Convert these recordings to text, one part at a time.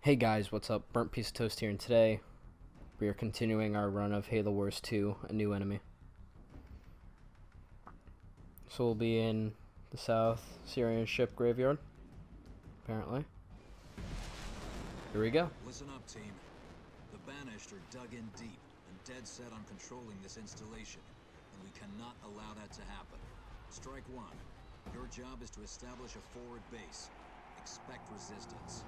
Hey guys, what's up? Burnt Piece of Toast here, and today we are continuing our run of Halo Wars 2, A New Enemy. So we'll be in the South Syrian ship graveyard, apparently. Here we go. Listen up, team. The Banished are dug in deep and dead set on controlling this installation, and we cannot allow that to happen. Strike one. Your job is to establish a forward base. Expect resistance.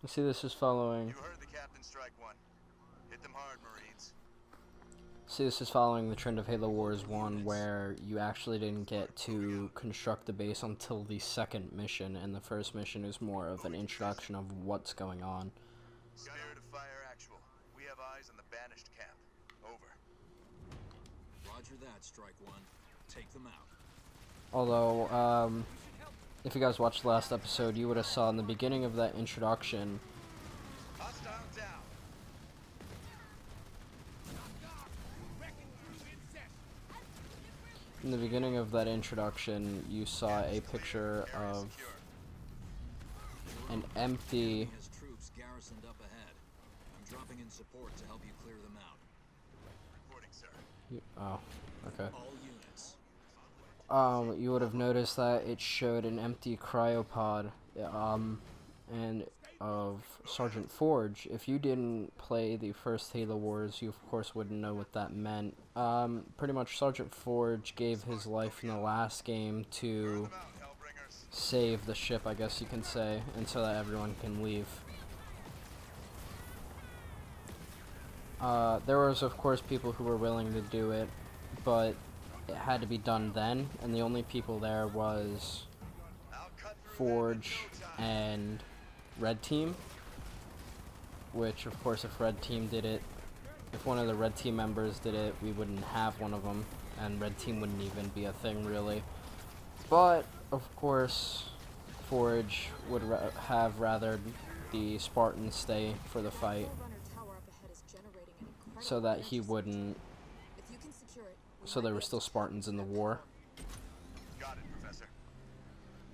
I see this is following. You heard the captain. Strike one. Hit them hard, Marines. See, this is following the trend of Halo Wars 1, where you actually didn't get to construct the base until the second mission, and the first mission is more of an introduction of what's going on. Spirit of fire actual. We have eyes on the Banished camp. Over. Roger that, Strike one. Take them out. Although, if you guys watched the last episode, you would have saw in the beginning of that introduction. Hostile down. In the beginning of that introduction, you saw a picture of an empty. Has troops garrisoned up ahead. I'm dropping in support to help you clear them out. Reporting, sir. Oh, okay. All units. You would have noticed that it showed an empty cryopod, and of Sergeant Forge. If you didn't play the first Halo Wars, you of course wouldn't know what that meant. Pretty much Sergeant Forge gave his life in the last game to Them out, Hellbringers. save the ship, I guess you can say, and so that everyone can leave. There was of course people who were willing to do it, but it had to be done then, and the only people there was I'll cut through Forge them in no time. and Red Team, which of course if Red Team did it, if one of the Red Team members did it, we wouldn't have one of them, and Red Team wouldn't even be a thing really. But of course Forge would have rather the Spartans stay for the fight, so that he wouldn't, so there were still Spartans in the war. Got it, Professor.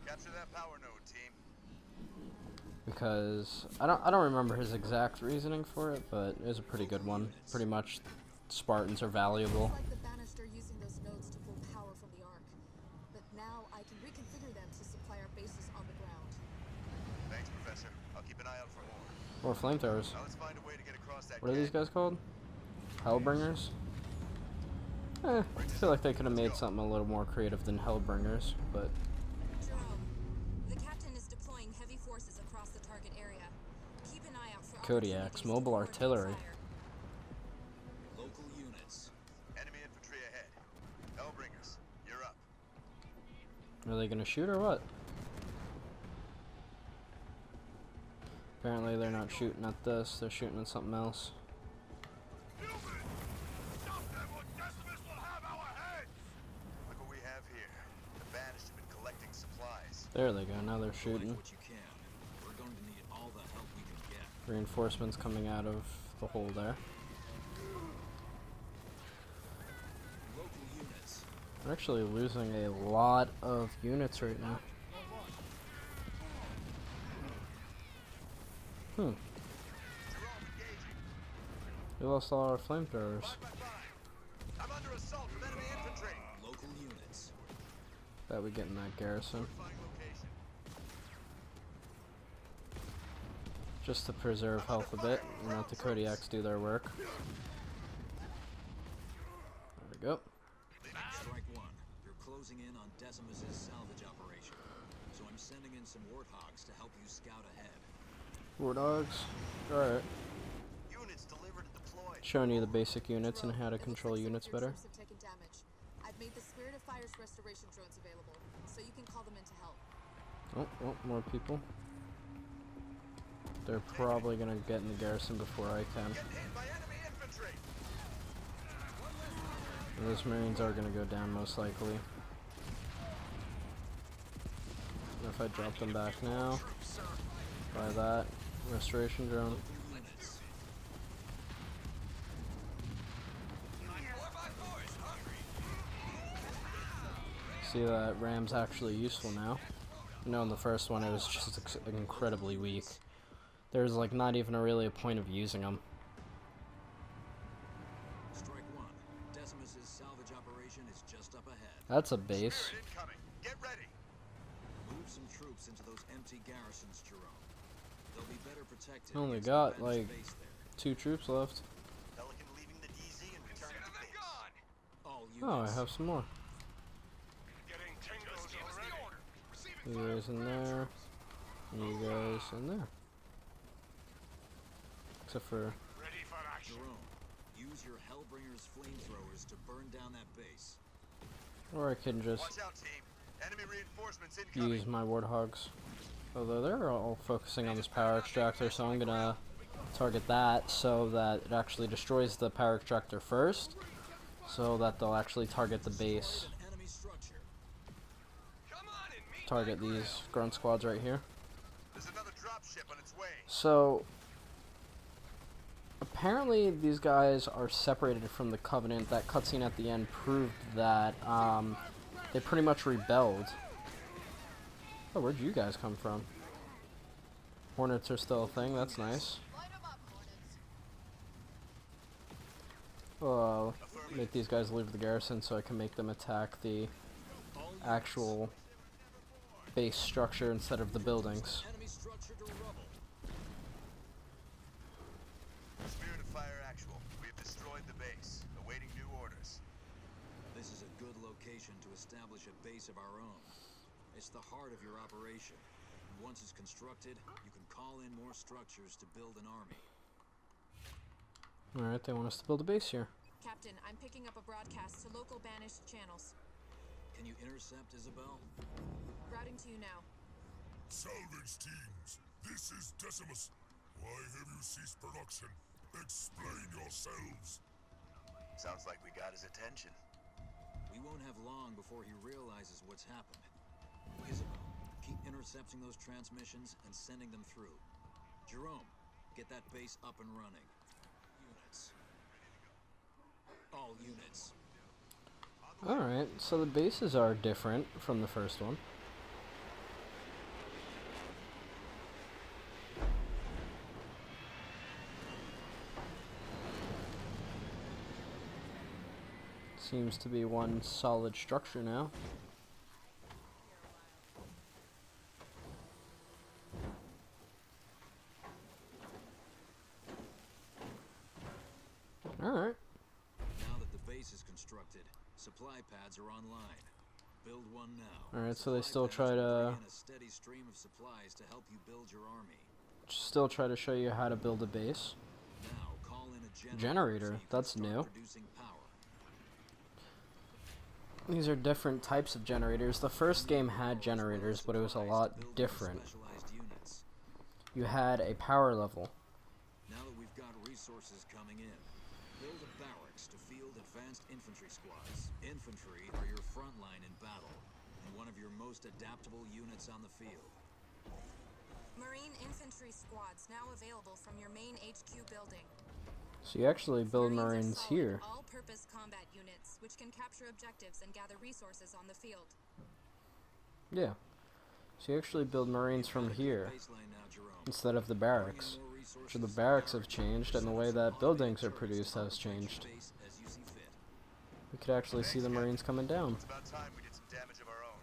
Capture that power node, team. Because I don't remember his exact reasoning for it, but it was a pretty good one. Pretty much Spartans are valuable. Like the Banished are using those nodes to pull power from the Ark. But now I can reconfigure them to supply our bases on the ground. Thanks, Professor. I'll keep an eye out for more. Or flamethrowers. Now let's find a way to get across that What are these gap. guys called? Hellbringers? I feel like they could have made something a little more creative than Hellbringers, but Jerome, the captain is deploying heavy forces across the target area. Keep an eye out for Kodiaks, opportunities to mobile coordinate artillery. fire. Local units. Enemy infantry ahead. Hellbringers, you're up. are they gonna shoot or what? Apparently they're not shooting at this, they're shooting at something else. Look what we have here. The Banished have been collecting supplies. There they go, now they're shooting. Collect what you can. We're going to need all the help we can get. Reinforcements coming out of the hole there. Local units. We're actually losing a lot of units right now. Jerome engaging. We lost all our flamethrowers. 5 by 5. I'm under assault from enemy infantry. Local units. Bet we get in that garrison. Find location. Just to preserve health a bit and let the Kodiaks do their work. There we go. Strike one. You're closing in on Decimus's salvage operation. So I'm sending in some warthogs to help you scout ahead. War dogs. Alright. Units delivered and deployed. Showing you the basic units and how to It looks control like some units of your better. troops have taken damage. I've made the Spirit of Fire's restoration drones available, so you can call them in to help. Oh, more people. They're probably gonna get in the garrison before I can. Getting hit by enemy infantry. And those Marines are gonna go down most likely. And if I drop them back now, by that restoration drone. Units. See that Ram's actually useful now. No, in the first one it was just incredibly weak. There's like not even really a point of using them. Strike one. Decimus's salvage operation is just up ahead. That's a base. Spirit incoming. Get ready. Move some troops into those empty garrisons, Jerome. They'll be better protected. Only against the got banished like base there. 2 troops left. Pelican leaving the DZ and returning to base. All Oh, I units. have some more. Getting tingles already. You guys in there. And you guys in there. Except for Ready for action. Jerome, use your Hellbringer's flamethrowers to burn down that base. or I can just Watch out, team. Enemy reinforcements incoming. use my warthogs. Although they're all focusing on this power extractor, so I'm gonna target that so that it actually destroys the power extractor first, so that they'll actually target the base. An enemy structure. Target these grunt squads right here. There's another dropship on its way. So apparently these guys are separated from the Covenant. That cutscene at the end proved that they pretty much rebelled. Oh, where'd you guys come from? Hornets are still a thing, that's nice. Well, make these guys leave the garrison so I can make them attack the actual base structure instead of the buildings. Enemy structure to rubble. Spirit of Fire actual. We have destroyed the base. Awaiting new orders. This is a good location to establish a base of our own. It's the heart of your operation. And once it's constructed, you can call in more structures to build an army. Alright, they want us to build a base here. Captain, I'm picking up a broadcast to local banished channels. Can you intercept, Isabel? Routing to you now. Salvage teams, this is Decimus. Why have you ceased production? Explain yourselves. Sounds like we got his attention. We won't have long before he realizes what's happened. Isabel, keep intercepting those transmissions and sending them through. Jerome, get that base up and running. Units. All units. Alright, so the bases are different from the first one. Seems to be one solid structure now. Alright. Now that the base is constructed, supply pads are online. Build one now. Alright, so they Supply still pads try will to bring in a steady stream of supplies to help you build your army. still try to show you how to build a base. Now call in a Generator, so you can that's start new. producing power. These are different types of generators. The first game had generators, but it was a lot different. Specialized units. You had a power level. Now that we've got resources coming in, build a barracks to field advanced infantry squads. Infantry are your front line in battle, and one of your most adaptable units on the field. Marine infantry squads now available from your main HQ building. So you actually build Marines are solid, here. all-purpose combat units, which can capture objectives and gather resources on the field. Yeah. So you actually build Marines from here Baseline now, Jerome. instead of the Bring in barracks. more resources So the from barracks our have changed, and the way that buildings are produced has changed. base as you see fit. We could actually see the Marines coming down. It's about time we did some damage of our own.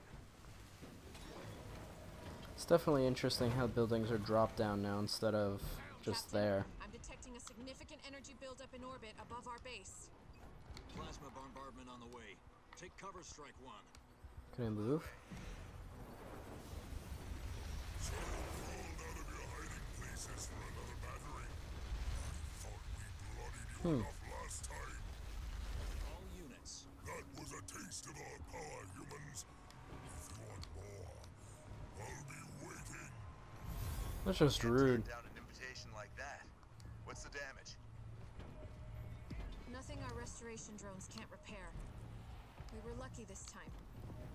It's definitely interesting how buildings are dropped down now instead of just Captain, there. I'm detecting a significant energy buildup in orbit above our base. Plasma bombardment on the way. Take cover, Strike One. Can I move? So you crawled out of your hiding places for another battering. I thought we bloodied you enough last time. All units. That was a taste of our power, humans. If you want more, I'll be waiting. That's just Can't rude. turn down an invitation like that. What's the damage? Nothing our restoration drones can't repair. We were lucky this time.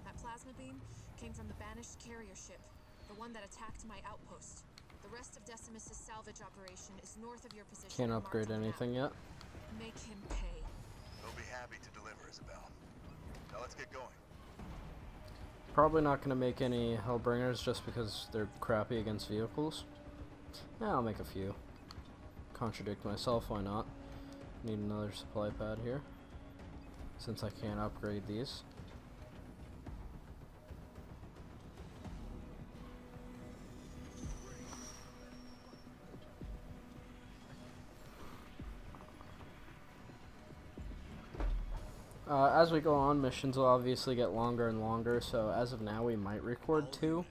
That plasma beam came from the banished carrier ship, the one that attacked my outpost. The rest of Decimus's salvage operation is north of your position. Can't and marked upgrade on the map. anything yet. Make him pay. They'll be happy to deliver, Isabel. Now let's get going. probably not going to make any Hellbringers just because they're crappy against vehicles. Yeah, I'll make a few. Contradict myself, why not? Need another supply pad here, since I can't upgrade these. As we go on, missions will obviously get longer and longer, so as of now we might record 2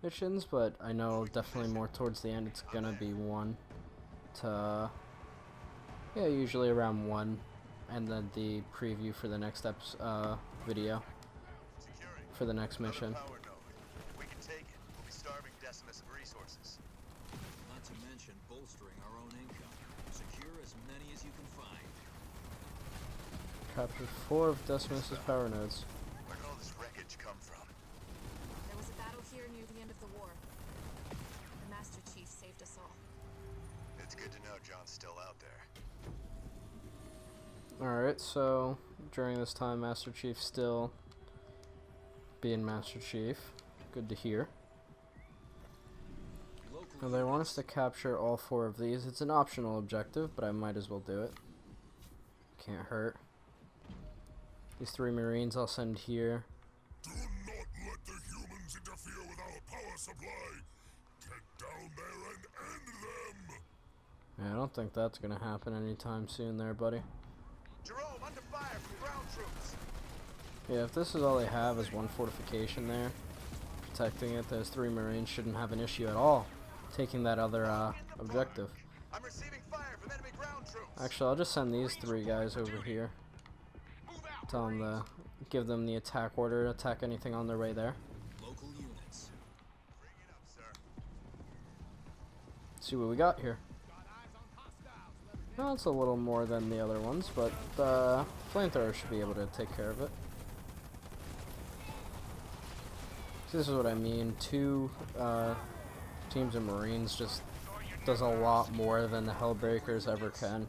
missions, but I know definitely more towards the end it's gonna be 1 to, yeah, usually around 1, and then the preview for the next video Securing for the next another mission. power node. We can take it. We'll be starving Decimus of resources. Not to mention bolstering our own income. Secure as many as you can find. Captured 4 of Decimus's power nodes. Where did all this wreckage come from? There was a battle here near the end of the war. The Master Chief saved us all. It's good to know John's still out there. Alright, so during this time Master Chief still being Master Chief. Good to hear. Now they want us to capture all 4 of these. It's an optional objective, but I might as well do it. Can't hurt. These 3 Marines I'll send here. Do not let the humans interfere with our power supply. Get down there and end them. Yeah, I don't think that's gonna happen anytime soon there, buddy. Jerome, under fire from ground troops. Yeah, if this is all they have is 1 fortification there, protecting it, those 3 Marines shouldn't have an issue at all taking that other objective. I'm receiving fire from enemy ground troops. Actually, I'll just send these 3 guys over here. Tell them to give them the attack order, attack anything on their way there. Local units. Bring it up, sir. See what we got here. Well, it's a little more than the other ones, but the flamethrower should be able to take care of it. So this is what I mean. 2 teams of Marines just does a lot more than the Hellbreakers ever can.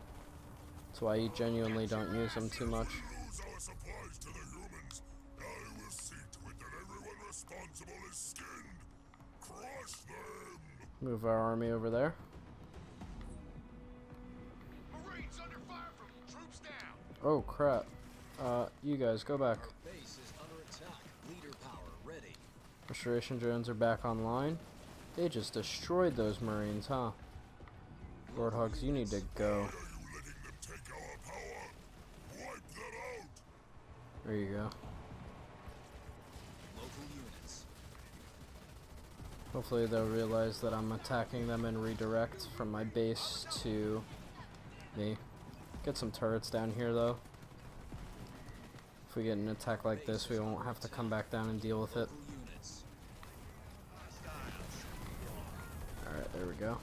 That's why you genuinely don't use them too much. Lose our supplies to the humans. I will see to it that everyone responsible is skinned. Crush them. Move our army over there. Marines under fire from troops down. Oh crap. You guys go back. Our base is under attack. Leader power ready. Restoration drones are back online. They just destroyed those Marines, huh? Warthogs, you need to go. Are you letting them take our power? Wipe that out. There you go. Local units. Hopefully they'll realize that I'm attacking them and redirect from my base to me. Get some turrets down here though. If we get an attack like this, we won't have to come back down and deal with it. Local units. Alright, there we go.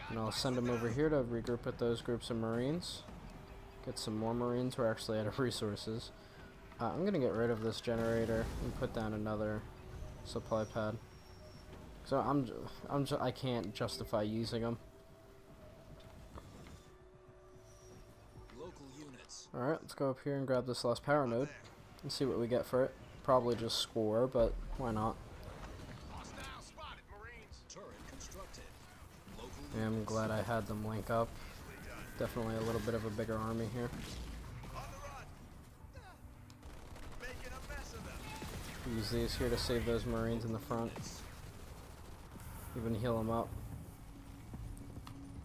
And I'll send them over here to regroup with those groups of Marines. Get some more Marines. We're actually out of resources. I'm gonna get rid of this generator and put down another supply pad. So I can't justify using them. Local units. Alright, let's go up here and grab this last power node and see what we get for it. Probably just score, but why not? Hostile spotted, Marines. Turret constructed. Local Yeah, I'm units. glad I had them link up. Definitely a little bit of a bigger army here. On the run. Making a mess of them. Use these here to save those Marines in the front. Even heal them up.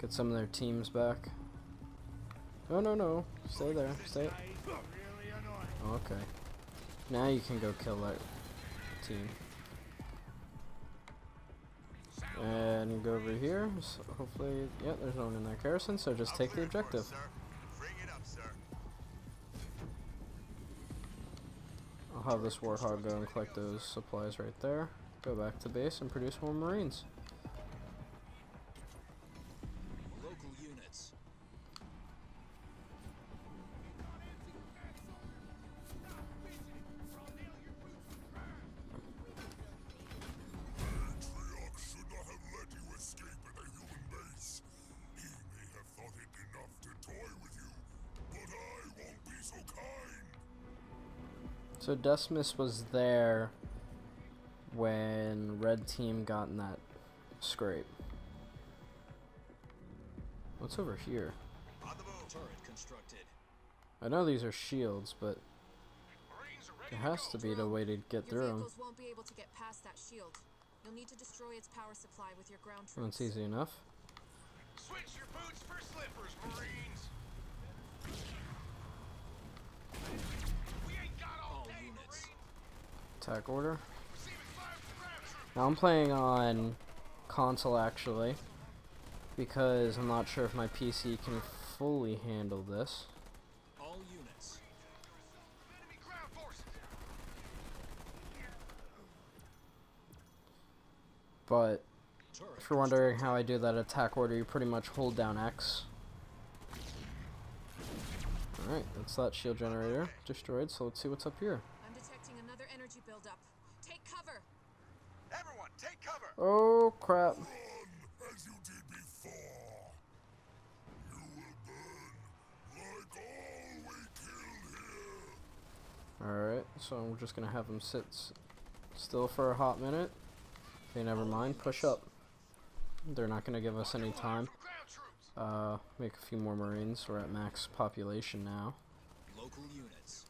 Get some of their teams back. No, no, no. Stay there. Stay. Okay. Now you can go kill that team. And go over here. So hopefully, yeah, there's no one in there, Garrison. So just take the objective. Sir. Bring it up, sir. I'll have this Warthog go and collect those supplies right there. Go back to base and produce more Marines. Local units. Atriox should not have let you escape at the human base. He may have thought it enough to toy with you, but I won't be so kind. So Decimus was there when red team got in that scrape. What's over here? On the move. Turret constructed. I know these are shields, but Marines are there ready has to be a way to get Your through them. vehicles won't be able to get past that shield. You'll need to destroy its power supply with your ground That's troops. easy enough. Switch your boots for slippers, Marines. We ain't got all All day, units. Marines. Attack order. Receiving fire from ground troops. Now I'm playing on console actually, because I'm not sure if my PC can fully handle this. All units. Enemy ground forces. But Turret if you're wondering how I do that attack order, you pretty much hold down X. Alright, that's that shield generator destroyed, so let's see what's up here. I'm detecting another energy buildup. Take cover! Everyone, take cover. Oh crap. Run as you did before. You will burn like all we killed here. Alright, so we're just gonna have them sit still for a hot minute. Okay, never mind, push up. They're not gonna give us any time. From ground troops. Make a few more Marines. We're at max population now. local units.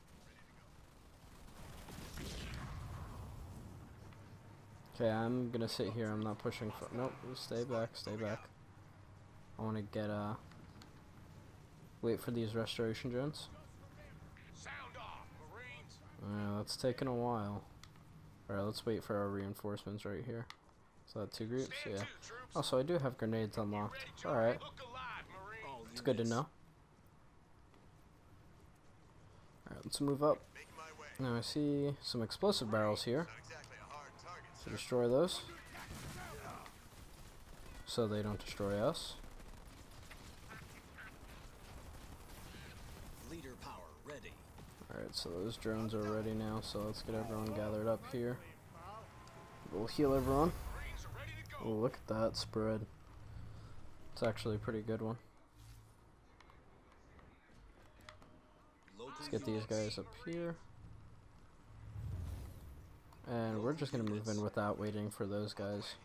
Okay, I'm gonna sit here. I'm not pushing for. Nope, stay back, stay back. I want to get wait for these restoration drones. Sound off, Marines. That's taking a while. Alright, let's wait for our reinforcements right here. So that 2 groups, Stand yeah. to, troops. Oh, so I do have grenades unlocked. Ready to Alright, look alive, Marines. All it's good to units. know. Alright, let's move up. Making my way. Now I see some explosive barrels here. Not exactly a hard target, To sir. destroy those. So they don't destroy us. Leader power ready. Alright, so those drones are ready now, so let's get everyone gathered up here. We'll heal everyone. Marines are ready to go. Oh, look at that spread. It's actually a pretty good one. Local Let's get these units. guys up here. And we're just gonna move in without waiting for those guys.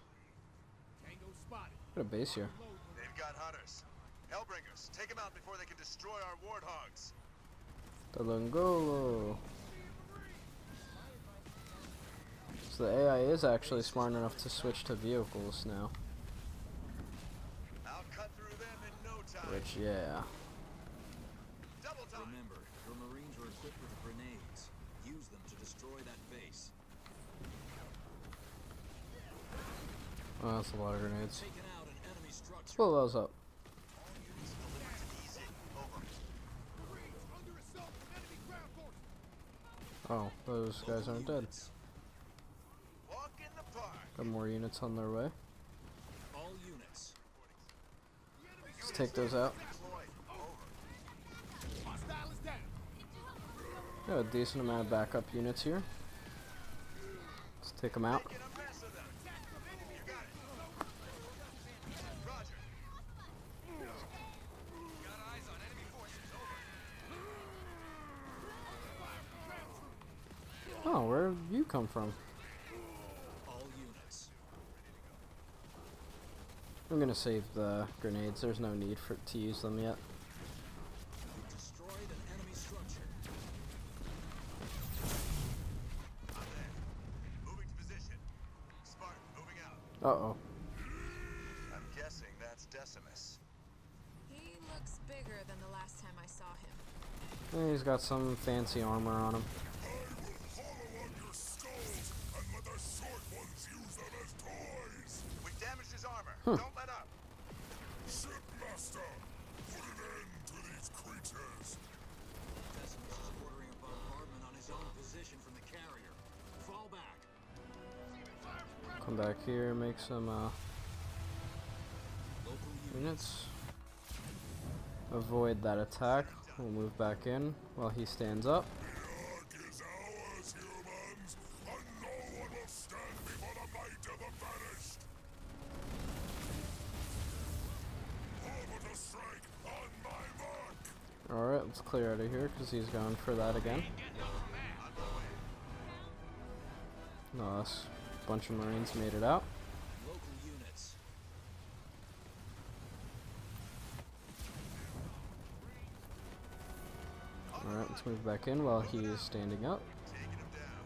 Got a base here. They've got hunters. Hellbringers, take them out before they can destroy our warthogs. Talangolo. So the AI is actually smart enough to switch to vehicles now. I'll cut through them in no time. Which, yeah. Double time. Remember, your Marines are equipped with grenades. Use them to destroy that base. Oh, that's a lot of grenades. Taken out an enemy structure. Let's blow those up. All units delivered to easy. Over. Marines under assault from enemy ground forces. Oh, those guys Local aren't dead. units. Walk in the park. Got more units on their way. All units. Let's take those out. Deploy. Over. Hostile is down. Got a decent amount of backup units here. Let's take them out. Making a mess of them. You got it. Roger. Got eyes on enemy forces. Over. Oh, where did you come from? All units. I'm gonna save the grenades. There's no need to use them yet. You've destroyed an enemy structure. I'm there. Moving to position. Spartan, moving out. Uh-oh. I'm guessing that's Decimus. He looks bigger than the last time I saw him. Yeah, he's got some fancy armor on him. I will hollow on your skulls and let the short ones use them as toys. We damaged his armor. Don't let up. Shipmaster, put an end to these creatures. Decimus is ordering a bombardment on his own position from the carrier. Fall back. Come back here, make some Local units. units. Avoid that attack. We'll move back in while he stands up. The Ark is ours, humans, and no one will stand before the might of the banished. Orbital strike on my mark. Alright, let's clear out of here because he's going for that again. No, let's bunch of Marines made it out. Local units. Alright, let's move back in while he is standing up. Taking him down.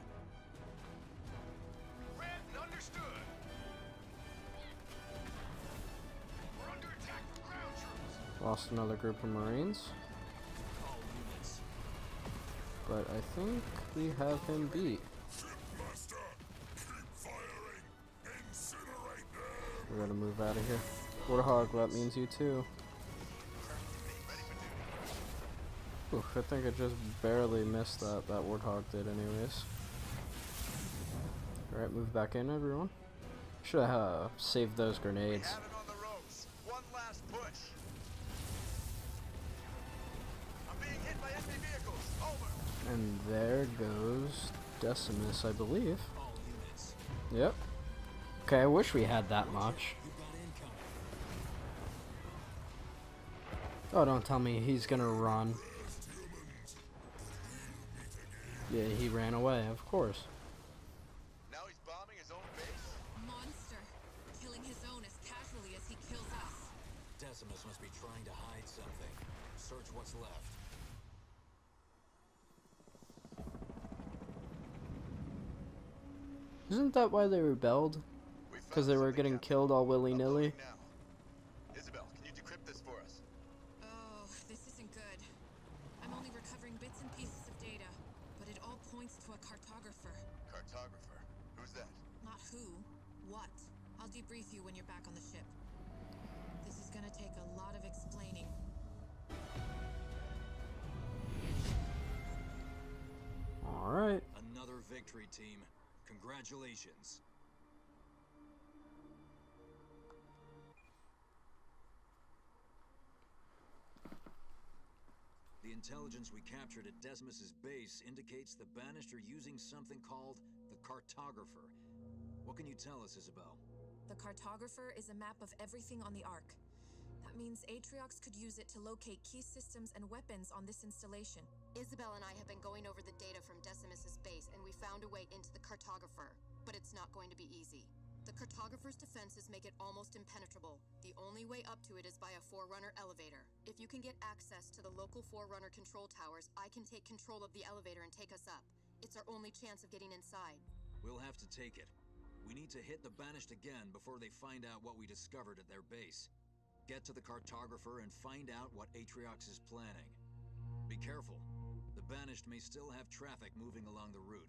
Read and understood. We're under attack from ground troops. Lost another group of Marines, All units. but I think we have him beat. Shipmaster, keep firing. Incinerate them. We're gonna move out of here. Warthog, that means you too. Oof, I think I just barely missed that. That Warthog did anyways. Alright, move back in, everyone. Should have saved those grenades. Have him on the ropes. One last push. I'm being hit by enemy vehicles. Over. And there goes Decimus, I believe. All units. Yep. Okay, I wish we had that much. We've got incoming. Oh, don't tell me he's gonna run. Yeah, he ran away, of course. Now he's bombing his own base. Monster. Killing his own as casually as he kills us. Decimus must be trying to hide something. Search what's left. Isn't that why they rebelled? We found Because they were something, getting Captain. killed all willy-nilly? Uploading now. Isabel, can you decrypt this for us? Oh, this isn't good. I'm only recovering bits and pieces of data, but it all points to a cartographer. Cartographer. Who's that? Not who, what. I'll debrief you when you're back on the ship. This is gonna take a lot of explaining. Alright. Another victory, team. Congratulations. The intelligence we captured at Decimus's base indicates the Banished are using something called the Cartographer. What can you tell us, Isabel? The cartographer is a map of everything on the Ark. That means Atriox could use it to locate key systems and weapons on this installation. Isabel and I have been going over the data from Decimus's base, and we found a way into the cartographer. But it's not going to be easy. The cartographer's defenses make it almost impenetrable. The only way up to it is by a Forerunner elevator. If you can get access to the local Forerunner control towers, I can take control of the elevator and take us up. It's our only chance of getting inside. We'll have to take it. We need to hit the Banished again before they find out what we discovered at their base. Get to the Cartographer and find out what Atriox is planning. Be careful. The Banished may still have traffic moving along the route.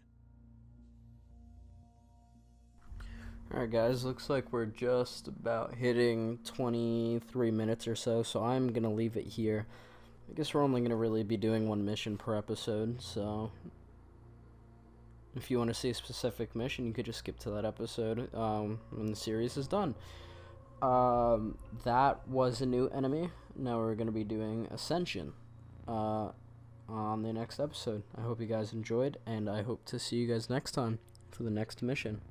Alright guys, looks like we're just about hitting 23 minutes or so, so I'm gonna leave it here. I guess we're only gonna really be doing one mission per episode, so if you want to see a specific mission, you could just skip to that episode when the series is done. That was a new enemy. Now we're gonna be doing Ascension on the next episode. I hope you guys enjoyed, and I hope to see you guys next time for the next mission.